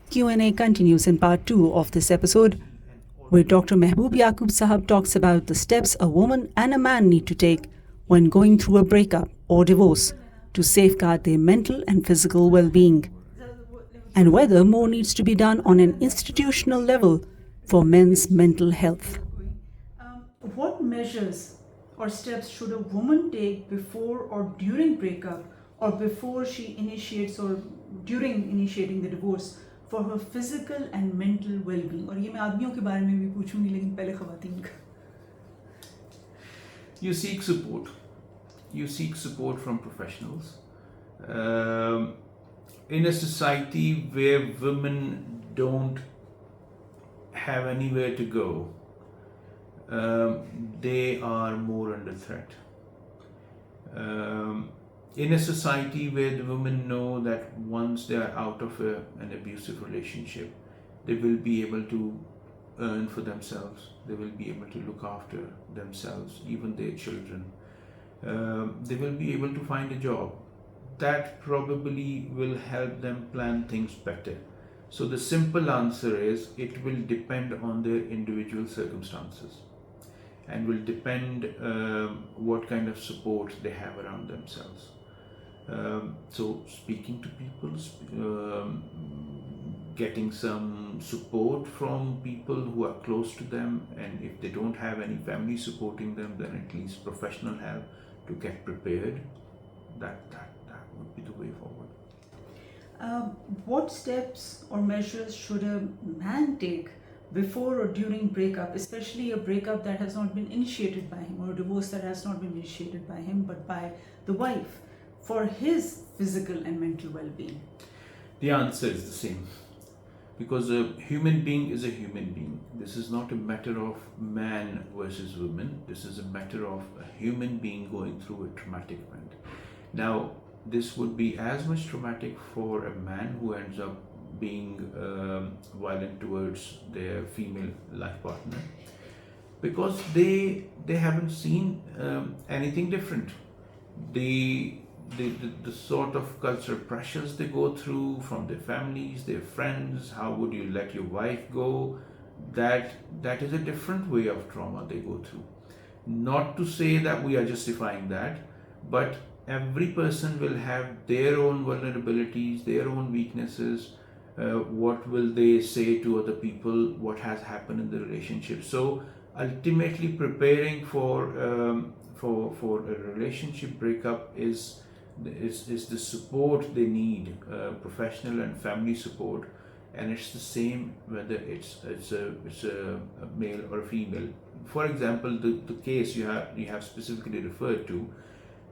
Q&A continues in part 2 of this episode, where Dr. Mehboob Yaqub Sahab talks about the steps a woman and a man need to take when going through a breakup or divorce to safeguard their mental and physical well-being, and whether more needs to be done on an institutional level for men's mental health. What measures or steps should a woman take before or during breakup, or before she initiates or during initiating the divorce, for her physical and mental well-being? اور یہ میں آدمیوں کے بارے میں بھی پوچھوں گی لیکن پہلے خواتین کا. You seek support. You seek support from professionals. In a society where women don't have anywhere to go, they are more under threat. In a society where the women know that once they are out of an abusive relationship, they will be able to earn for themselves, they will be able to look after themselves, even their children, they will be able to find a job, that probably will help them plan things better. So the simple answer is, it will depend on their individual circumstances and will depend what kind of support they have around themselves. So speaking to people, getting some support from people who are close to them, and if they don't have any family supporting them, then at least professional help to get prepared. That would be the way forward. What steps or measures should a man take before or during breakup, especially a breakup that has not been initiated by him, or a divorce that has not been initiated by him but by the wife, for his physical and mental well-being? The answer is the same, because a human being is a human being. This is not a matter of man versus woman. This is a matter of a human being going through a traumatic event. Now, this would be as much traumatic for a man who ends up being violent towards their female life partner, because they haven't seen anything different. The sort of cultural pressures they go through from their families, their friends, how would you let your wife go, that is a different way of trauma they go through. Not to say that we are justifying that, but every person will have their own vulnerabilities, their own weaknesses. What will they say to other people, what has happened in the relationship. So ultimately preparing for a relationship breakup is the support they need, professional and family support, and it's the same whether it's a male or a female. For example, the case you have specifically referred to,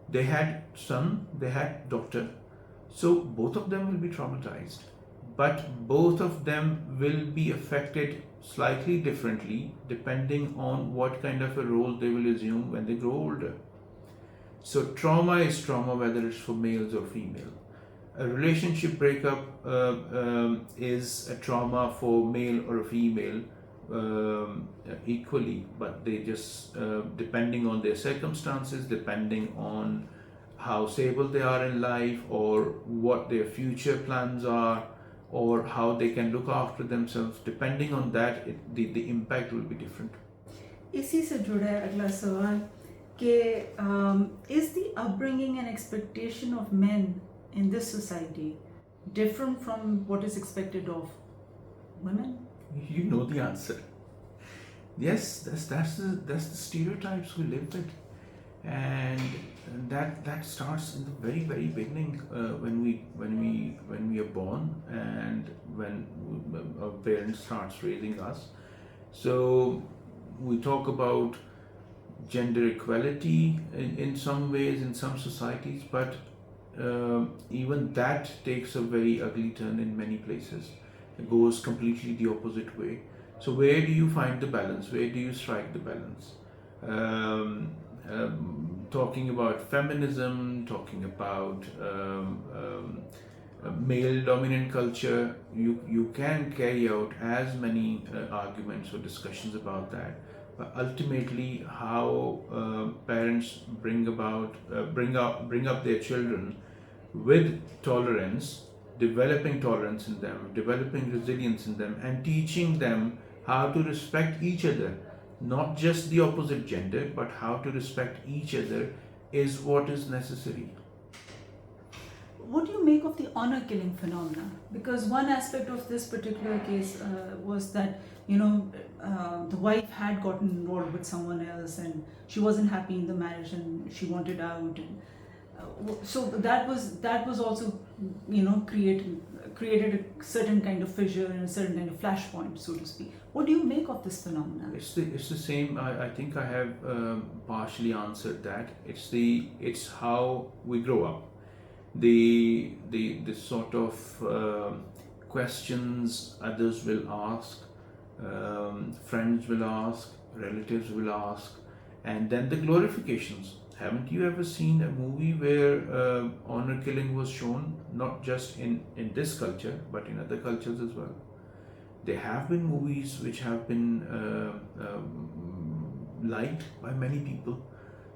they had son, they had daughter, so both of them will be traumatized, but both of them will be affected slightly differently depending on what kind of a role they will assume when they grow older. So trauma is trauma whether it's for males or female. A relationship breakup is a trauma for male or a female equally, but they just depending on their circumstances, depending on how stable they are in life, or what their future plans are, or how they can look after themselves, depending on that, the impact will be different. اسی سے جڑا ہے اگلا سوال کہ is the upbringing and expectation of men in this society different from what is expected of women? You know the answer. Yes, that's the stereotypes we live with, and that starts in the very, very beginning, when we are born, and when our parents starts raising us. So we talk about gender equality in some ways in some societies, but even that takes a very ugly turn in many places. It goes completely the opposite way. So where do you find the balance? Where do you strike the balance? Talking about feminism, talking about male dominant culture, you can carry out as many arguments or discussions about that. But ultimately, how parents bring up their children with tolerance developing tolerance in them, developing resilience in them, and teaching them how to respect each other, not just the opposite gender, but how to respect each other is what is necessary. What do you make of the honor killing phenomena? Because one aspect of this particular case was that, the wife had gotten involved with someone else and she wasn't happy in the marriage and she wanted out. And so that was also, created a certain kind of fissure and a certain kind of flashpoint, so to speak. What do you make of this phenomenon? It's the same. I think I have partially answered that. It's how we grow up. The sort of questions others will ask, friends will ask, relatives will ask, and then the glorifications. Haven't you ever seen a movie where honor killing was shown, not just in this culture, but in other cultures as well? There have been movies which have been liked by many people.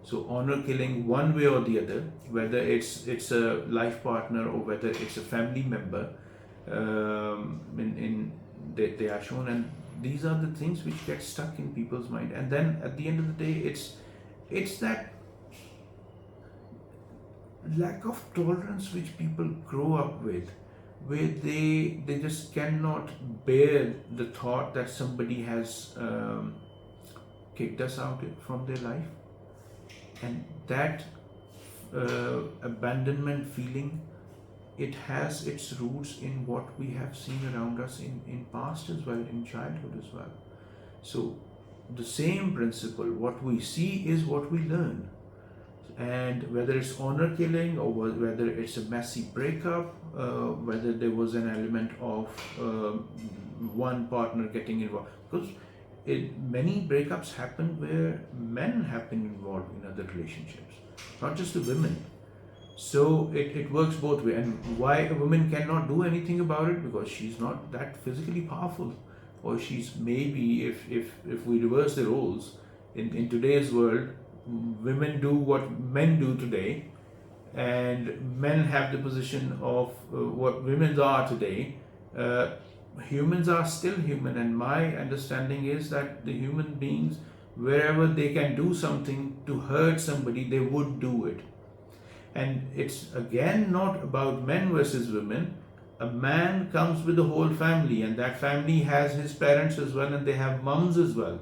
So honor killing one way or the other, whether it's a life partner or whether it's a family member, they are shown, and these are the things which get stuck in people's mind. And then at the end of the day, it's that lack of tolerance which people grow up with, where they just cannot bear the thought that somebody has kicked us out from their life. And that abandonment feeling, it has its roots in what we have seen around us in past as well, in childhood as well. So the same principle, what we see is what we learn. And whether it's honor killing or whether it's a messy breakup, whether there was an element of one partner getting involved, because many breakups happen where men have been involved in other relationships, not just the women. So it works both ways. And why a woman cannot do anything about it? Because she's not that physically powerful, or she's maybe, if we reverse the roles, in today's world, women do what men do today, and men have the position of what women are today. Humans are still human, and my understanding is that the human beings, wherever they can do something to hurt somebody, they would do it. And it's again not about men versus women. A man comes with a whole family, and that family has his parents as well, and they have mums as well.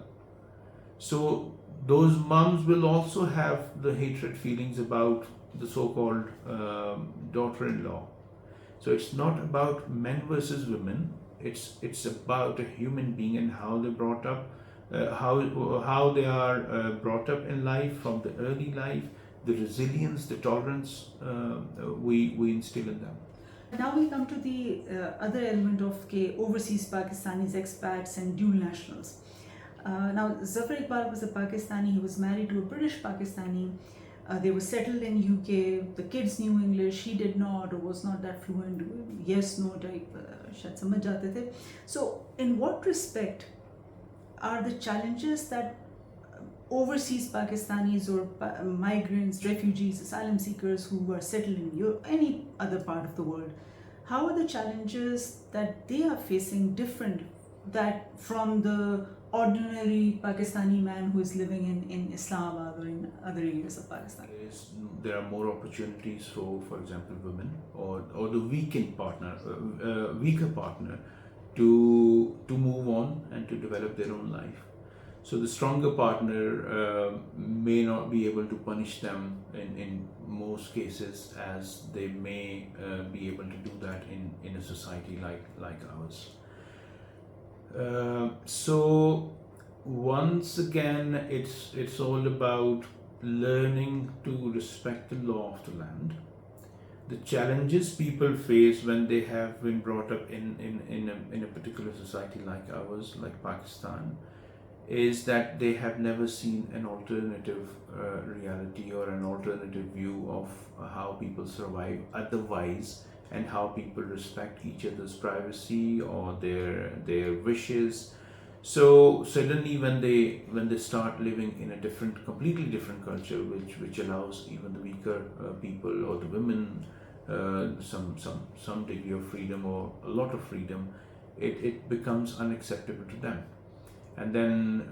So those mums will also have the hatred feelings about the so-called daughter-in-law. So it's not about men versus women. It's about a human being and how they're brought up, how they are brought up in life, from the early life, the resilience, the tolerance we instill in them. Now we come to the other element of overseas Pakistanis, expats and dual nationals. Now Zafar Iqbal was a Pakistani. He was married to a British Pakistani. They were settled in UK. The kids knew English. He did not, or was not that fluent. Yes, no type. शायद समझ जाते थे. So in what respect are the challenges that overseas Pakistanis or migrants, refugees, asylum seekers who are settled in any other part of the world, how are the challenges that they are facing different that from the ordinary Pakistani man who is living in Islamabad or in other areas of Pakistan? There are more opportunities for example, women or the weaker partner to move on and to develop their own life. So the stronger partner may not be able to punish them in most cases, as they may be able to do that in a society like ours. So once again, it's all about learning to respect the law of the land. The challenges people face when they have been brought up in a particular society like ours, like Pakistan, is that they have never seen an alternative reality or an alternative view of how people survive otherwise, and how people respect each other's privacy or their wishes. So suddenly when they start living in a completely different culture, which allows even the weaker people or the women some degree of freedom or a lot of freedom, it becomes unacceptable to them. And then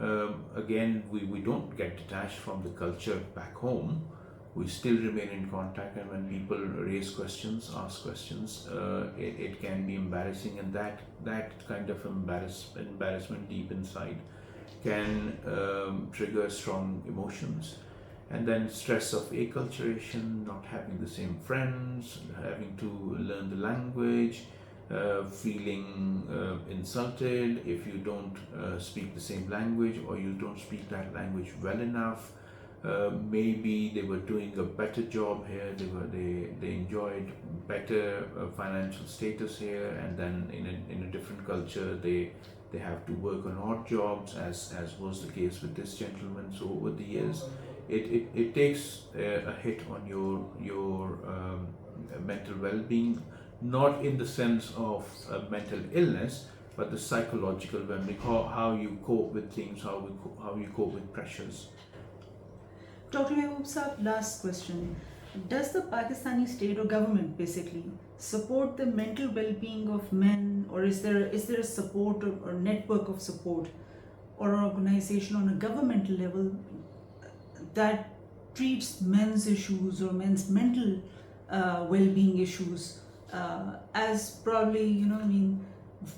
again, we don't get detached from the culture back home. We still remain in contact, and when people raise questions, ask questions, it can be embarrassing, and that kind of embarrassment deep inside can trigger strong emotions. And then stress of acculturation, not having the same friends, having to learn the language, feeling insulted if you don't speak the same language, or you don't speak that language well enough. Maybe they were doing a better job here, they enjoyed better financial status here, and then in a different culture they have to work on odd jobs, as was the case with this gentleman. So over the years it takes a hit on your mental well-being, not in the sense of mental illness, but the psychological well-being, how you cope with things, how you cope with pressures. Dr. Mehboob Sahab, last question. Does the Pakistani state or government basically support the mental well-being of men, or is there a support or network of support or an organization on a governmental level that treats men's issues or men's mental well-being issues as probably,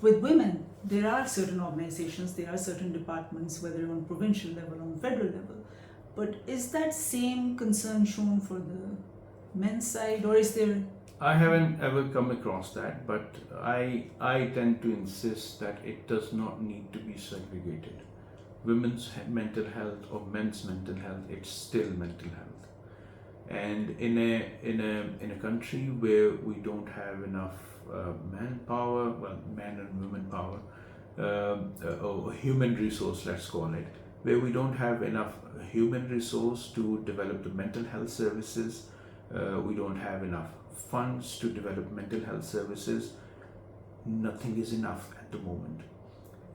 with women, there are certain organizations, there are certain departments, whether on provincial level, on federal level. But is that same concern shown for the men's side, or is there? I haven't ever come across that, but I tend to insist that it does not need to be segregated. Women's mental health or men's mental health, it's still mental health. And in a country where we don't have enough manpower, well, man and women power, or human resource, let's call it, where we don't have enough human resource to develop the mental health services, we don't have enough funds to develop mental health services, nothing is enough at the moment.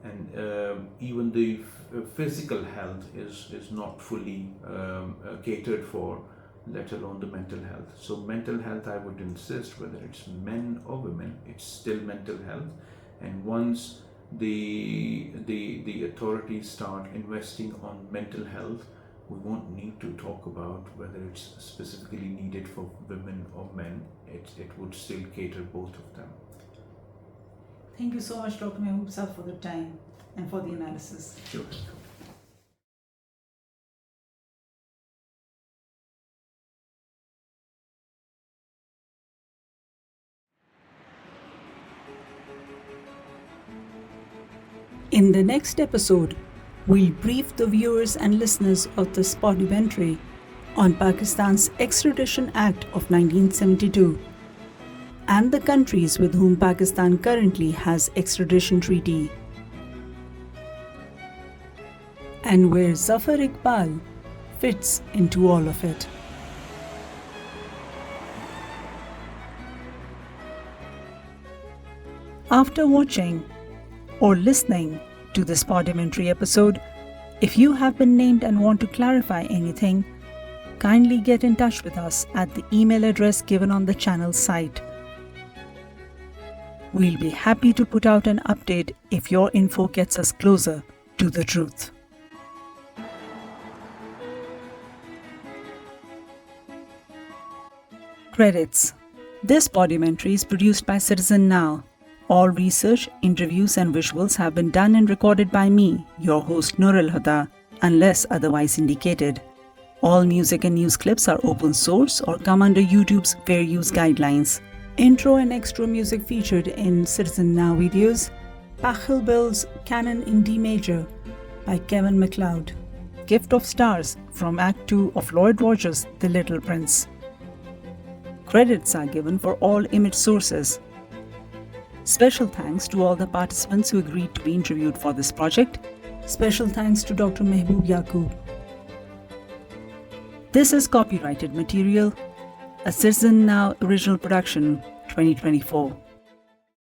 And even the physical health is not fully catered for, let alone the mental health. So mental health, I would insist, whether it's men or women, it's still mental health. And once the authorities start investing on mental health, we won't need to talk about whether it's specifically needed for women or men. It would still cater both of them. Thank you so much, Dr. Mehboob Sahab, for the time and for the analysis. Sure. In the next episode, we'll brief the viewers and listeners of this documentary on Pakistan's Extradition Act of 1972 and the countries with whom Pakistan currently has extradition treaty, and where Zafar Iqbal fits into all of it. After watching or listening to this documentary episode, if you have been named and want to clarify anything, kindly get in touch with us at the email address given on the channel's site. We'll be happy to put out an update if your info gets us closer to the truth. Credits. This documentary is produced by Citizen Now. All research, interviews and visuals have been done and recorded by me, your host Nur al-Huda, unless otherwise indicated. All music and news clips are open source or come under YouTube's fair use guidelines. Intro and extra music featured in Citizen Now videos: Pachelbel's Canon in D major by Kevin MacLeod, Gift of Stars from Act 2 of Lloyd Rogers' The Little Prince. Credits are given for all image sources. Special thanks to all the participants who agreed to be interviewed for this project. Special thanks to Dr. Mehboob Yaqub. This is copyrighted material, a Citizen Now original production, 2024.